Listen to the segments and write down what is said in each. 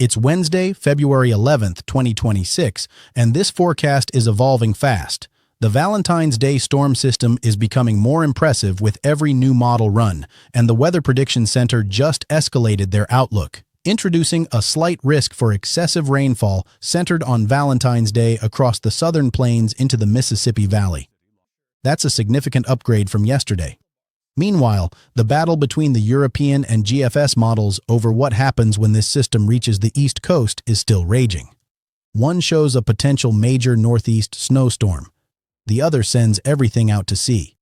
It's Wednesday, February 11th, 2026, and this forecast is evolving fast. The Valentine's Day storm system is becoming more impressive with every new model run, and the Weather Prediction Center just escalated their outlook, introducing a slight risk for excessive rainfall centered on Valentine's Day across the southern plains into the Mississippi Valley. That's a significant upgrade from yesterday. Meanwhile, the battle between the European and GFS models over what happens when this system reaches the East Coast is still raging. One shows a potential major northeast snowstorm. The other sends everything out to sea.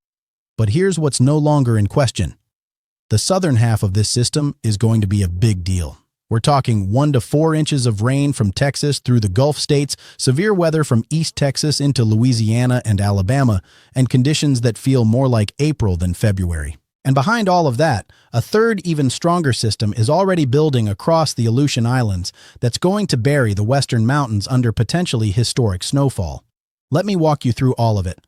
But here's what's no longer in question. The southern half of this system is going to be a big deal. We're talking 1 to 4 inches of rain from Texas through the Gulf states, severe weather from East Texas into Louisiana and Alabama, and conditions that feel more like April than February. And behind all of that, a third, even stronger system is already building across the Aleutian Islands that's going to bury the western mountains under potentially historic snowfall. Let me walk you through all of it.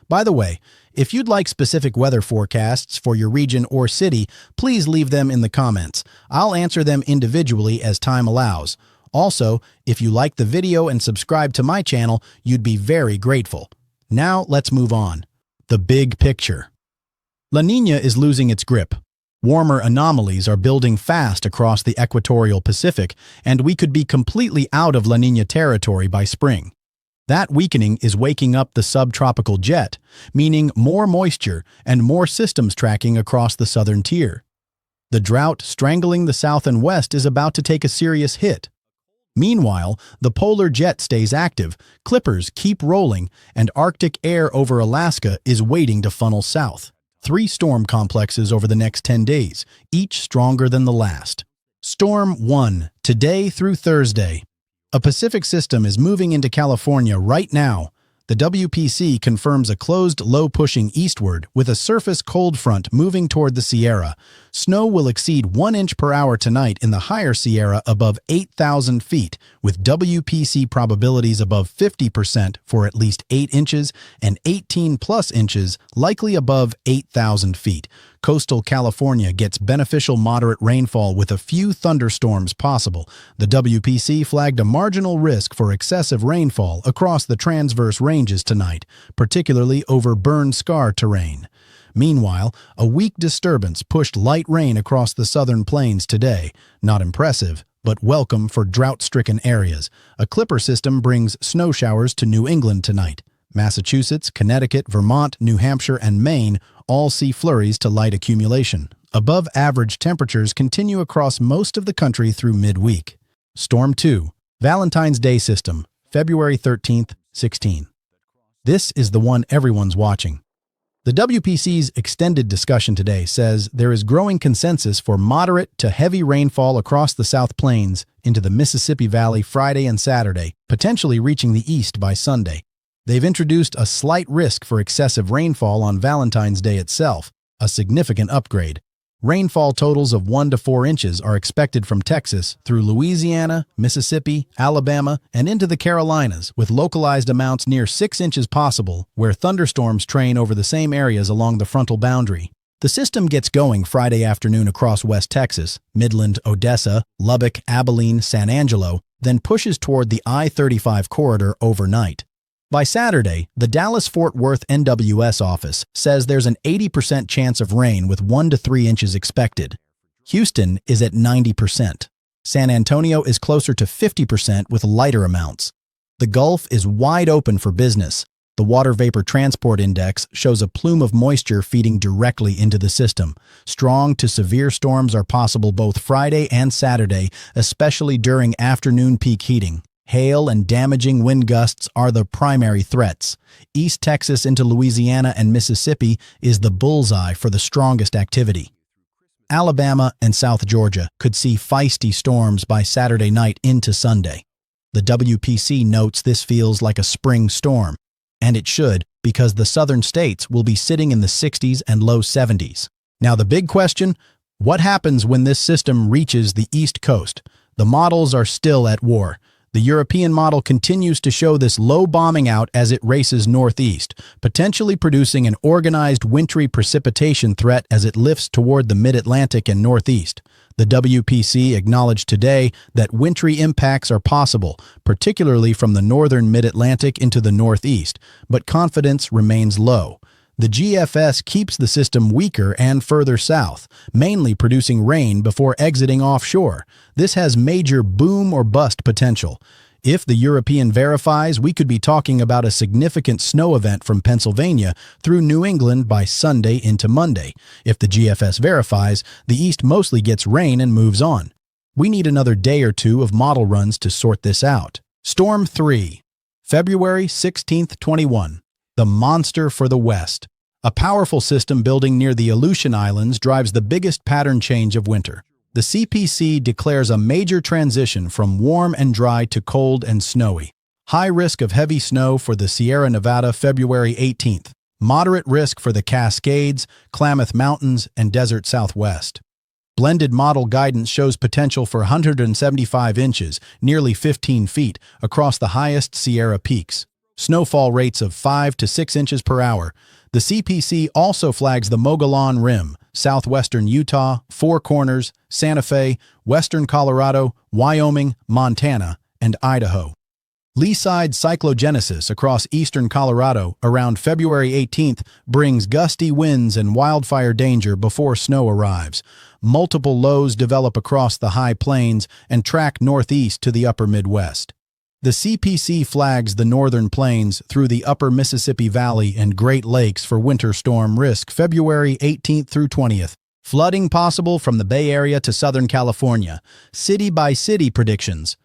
By the way, if you'd like specific weather forecasts for your region or city, please leave them in the comments. I'll answer them individually as time allows. Also, if you like the video and subscribe to my channel, you'd be very grateful. Now let's move on. The big picture. La Niña is losing its grip. Warmer anomalies are building fast across the equatorial Pacific, and we could be completely out of La Niña territory by spring. That weakening is waking up the subtropical jet, meaning more moisture and more systems tracking across the southern tier. The drought strangling the south and west is about to take a serious hit. Meanwhile, the polar jet stays active, clippers keep rolling, and Arctic air over Alaska is waiting to funnel south. 3 storm complexes over the next 10 days, each stronger than the last. Storm 1, today through Thursday. A Pacific system is moving into California right now. The WPC confirms a closed low pushing eastward with a surface cold front moving toward the Sierra. Snow will exceed 1 inch per hour tonight in the higher Sierra above 8,000 feet, with WPC probabilities above 50% for at least 8 inches and 18+ inches likely above 8,000 feet. Coastal California gets beneficial moderate rainfall with a few thunderstorms possible. The WPC flagged a marginal risk for excessive rainfall across the transverse ranges tonight, particularly over burn-scar terrain. Meanwhile, a weak disturbance pushed light rain across the southern plains today. Not impressive, but welcome for drought-stricken areas. A clipper system brings snow showers to New England tonight. Massachusetts, Connecticut, Vermont, New Hampshire, and Maine all see flurries to light accumulation. Above-average temperatures continue across most of the country through midweek. Storm 2, Valentine's Day system, February 13th, 16. This is the one everyone's watching. The WPC's extended discussion today says there is growing consensus for moderate to heavy rainfall across the South Plains into the Mississippi Valley Friday and Saturday, potentially reaching the east by Sunday. They've introduced a slight risk for excessive rainfall on Valentine's Day itself, a significant upgrade. Rainfall totals of 1 to 4 inches are expected from Texas through Louisiana, Mississippi, Alabama, and into the Carolinas, with localized amounts near 6 inches possible, where thunderstorms train over the same areas along the frontal boundary. The system gets going Friday afternoon across West Texas, Midland, Odessa, Lubbock, Abilene, San Angelo, then pushes toward the I-35 corridor overnight. By Saturday, the Dallas-Fort Worth NWS office says there's an 80% chance of rain with 1 to 3 inches expected. Houston is at 90%. San Antonio is closer to 50% with lighter amounts. The Gulf is wide open for business. The Water Vapor Transport Index shows a plume of moisture feeding directly into the system. Strong to severe storms are possible both Friday and Saturday, especially during afternoon peak heating. Hail and damaging wind gusts are the primary threats. East Texas into Louisiana and Mississippi is the bullseye for the strongest activity. Alabama and South Georgia could see feisty storms by Saturday night into Sunday. The WPC notes this feels like a spring storm, and it should, because the southern states will be sitting in the 60s and low 70s. Now the big question, what happens when this system reaches the East Coast? The models are still at war. The European model continues to show this low bombing out as it races northeast, potentially producing an organized wintry precipitation threat as it lifts toward the mid-Atlantic and northeast. The WPC acknowledged today that wintry impacts are possible, particularly from the northern mid-Atlantic into the northeast, but confidence remains low. The GFS keeps the system weaker and further south, mainly producing rain before exiting offshore. This has major boom or bust potential. If the European verifies, we could be talking about a significant snow event from Pennsylvania through New England by Sunday into Monday. If the GFS verifies, the East mostly gets rain and moves on. We need another day or two of model runs to sort this out. Storm 3, February 16th, 21. The monster for the West. A powerful system building near the Aleutian Islands drives the biggest pattern change of winter. The CPC declares a major transition from warm and dry to cold and snowy. High risk of heavy snow for the Sierra Nevada February 18th. Moderate risk for the Cascades, Klamath Mountains, and Desert Southwest. Blended model guidance shows potential for 175 inches, nearly 15 feet, across the highest Sierra peaks. Snowfall rates of 5 to 6 inches per hour. The CPC also flags the Mogollon Rim, southwestern Utah, Four Corners, Santa Fe, western Colorado, Wyoming, Montana, and Idaho. Lee-side cyclogenesis across eastern Colorado around February 18th brings gusty winds and wildfire danger before snow arrives. Multiple lows develop across the high plains and track northeast to the upper Midwest. The CPC flags the northern plains through the upper Mississippi Valley and Great Lakes for winter storm risk February 18th through 20th. Flooding possible from the Bay Area to Southern California. City-by-city predictions.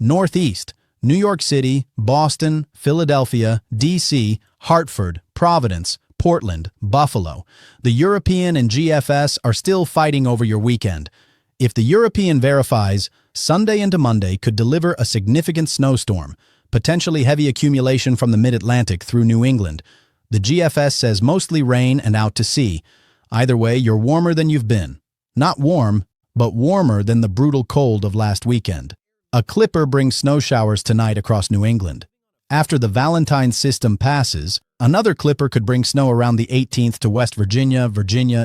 Northeast, New York City, Boston, Philadelphia, D.C., Hartford, Providence, Portland, Buffalo. The European and GFS are still fighting over your weekend. If the European verifies, Sunday into Monday could deliver a significant snowstorm, potentially heavy accumulation from the mid-Atlantic through New England. The GFS says mostly rain and out to sea. Either way, you're warmer than you've been. Not warm, but warmer than the brutal cold of last weekend. A clipper brings snow showers tonight across New England. After the Valentine's system passes, another clipper could bring snow around the 18th to West Virginia,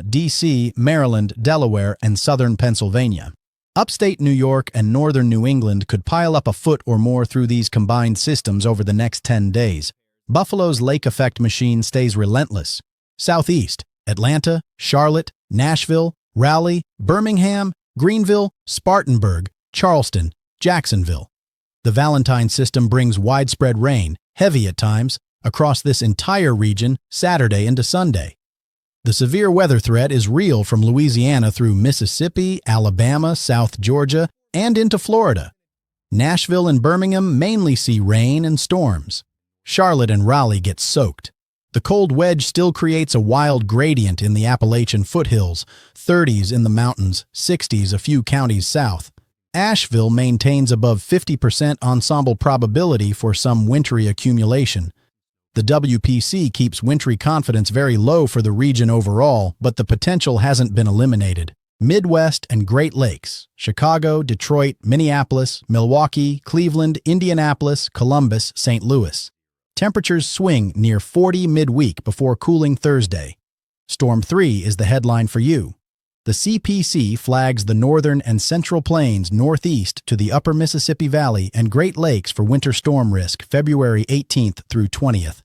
D.C., Maryland, Delaware, and southern Pennsylvania. Upstate New York and northern New England could pile up a foot or more through these combined systems over the next 10 days. Buffalo's lake effect machine stays relentless. Southeast, Atlanta, Charlotte, Nashville, Raleigh, Birmingham, Greenville, Spartanburg, Charleston, Jacksonville. The Valentine system brings widespread rain, heavy at times, across this entire region Saturday into Sunday. The severe weather threat is real from Louisiana through Mississippi, Alabama, South Georgia, and into Florida. Nashville and Birmingham mainly see rain and storms. Charlotte and Raleigh get soaked. The cold wedge still creates a wild gradient in the Appalachian foothills, 30s in the mountains, 60s a few counties south. Asheville maintains above 50% ensemble probability for some wintry accumulation. The WPC keeps wintry confidence very low for the region overall, but the potential hasn't been eliminated. Midwest and Great Lakes, Chicago, Detroit, Minneapolis, Milwaukee, Cleveland, Indianapolis, Columbus, St. Louis. Temperatures swing near 40 midweek before cooling Thursday. Storm 3 is the headline for you. The CPC flags the northern and central plains northeast to the upper Mississippi Valley and Great Lakes for winter storm risk February 18th through 20th.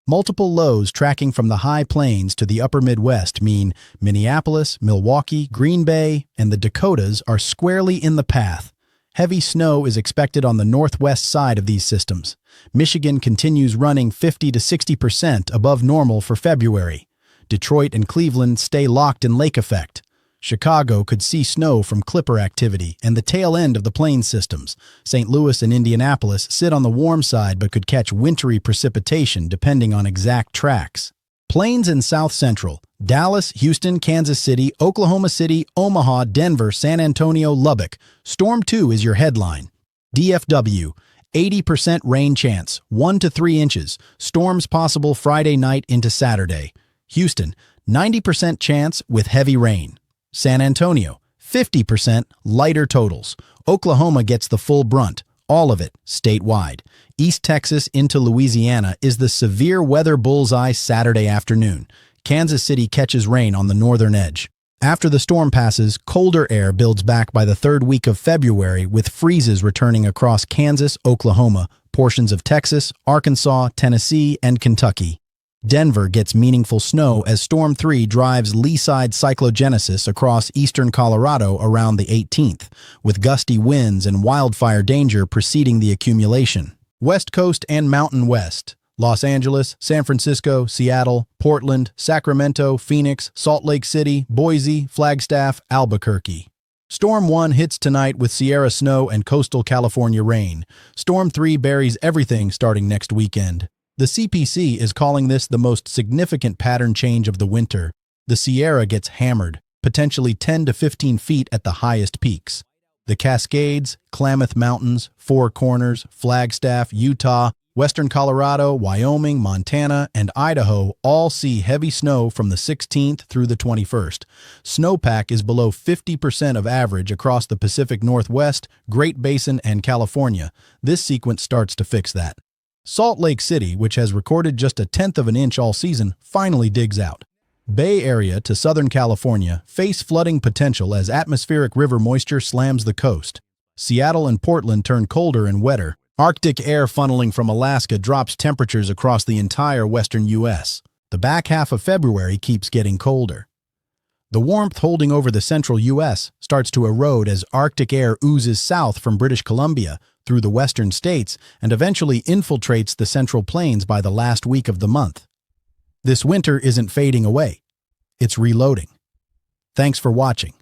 Multiple lows tracking from the high plains to the upper Midwest mean Minneapolis, Milwaukee, Green Bay, and the Dakotas are squarely in the path. Heavy snow is expected on the northwest side of these systems. Michigan continues running 50 to 60% above normal for February. Detroit and Cleveland stay locked in lake effect. Chicago could see snow from clipper activity and the tail end of the plains systems. St. Louis and Indianapolis sit on the warm side but could catch wintry precipitation depending on exact tracks. Plains and South Central, Dallas, Houston, Kansas City, Oklahoma City, Omaha, Denver, San Antonio, Lubbock. Storm 2 is your headline. DFW, 80% rain chance, 1 to 3 inches. Storms possible Friday night into Saturday. Houston, 90% chance with heavy rain. San Antonio, 50% lighter totals. Oklahoma gets the full brunt, all of it statewide. East Texas into Louisiana is the severe weather bullseye Saturday afternoon. Kansas City catches rain on the northern edge. After the storm passes, colder air builds back by the third week of February, with freezes returning across Kansas, Oklahoma, portions of Texas, Arkansas, Tennessee, and Kentucky. Denver gets meaningful snow as Storm 3 drives lee-side cyclogenesis across eastern Colorado around the 18th, with gusty winds and wildfire danger preceding the accumulation. West Coast and Mountain West. Los Angeles, San Francisco, Seattle, Portland, Sacramento, Phoenix, Salt Lake City, Boise, Flagstaff, Albuquerque. Storm 1 hits tonight with Sierra snow and coastal California rain. Storm 3 buries everything starting next weekend. The CPC is calling this the most significant pattern change of the winter. The Sierra gets hammered, potentially 10 to 15 feet at the highest peaks. The Cascades, Klamath Mountains, Four Corners, Flagstaff, Utah, Western Colorado, Wyoming, Montana, and Idaho all see heavy snow from the 16th through the 21st. Snowpack is below 50% of average across the Pacific Northwest, Great Basin, and California. This sequence starts to fix that. Salt Lake City, which has recorded just a tenth of an inch all season, finally digs out. Bay Area to Southern California face flooding potential as atmospheric river moisture slams the coast. Seattle and Portland turn colder and wetter. Arctic air funneling from Alaska drops temperatures across the entire western U.S. The back half of February keeps getting colder. The warmth holding over the central U.S. starts to erode as Arctic air oozes south from British Columbia through the western states and eventually infiltrates the Central Plains by the last week of the month. This winter isn't fading away. It's reloading. Thanks for watching.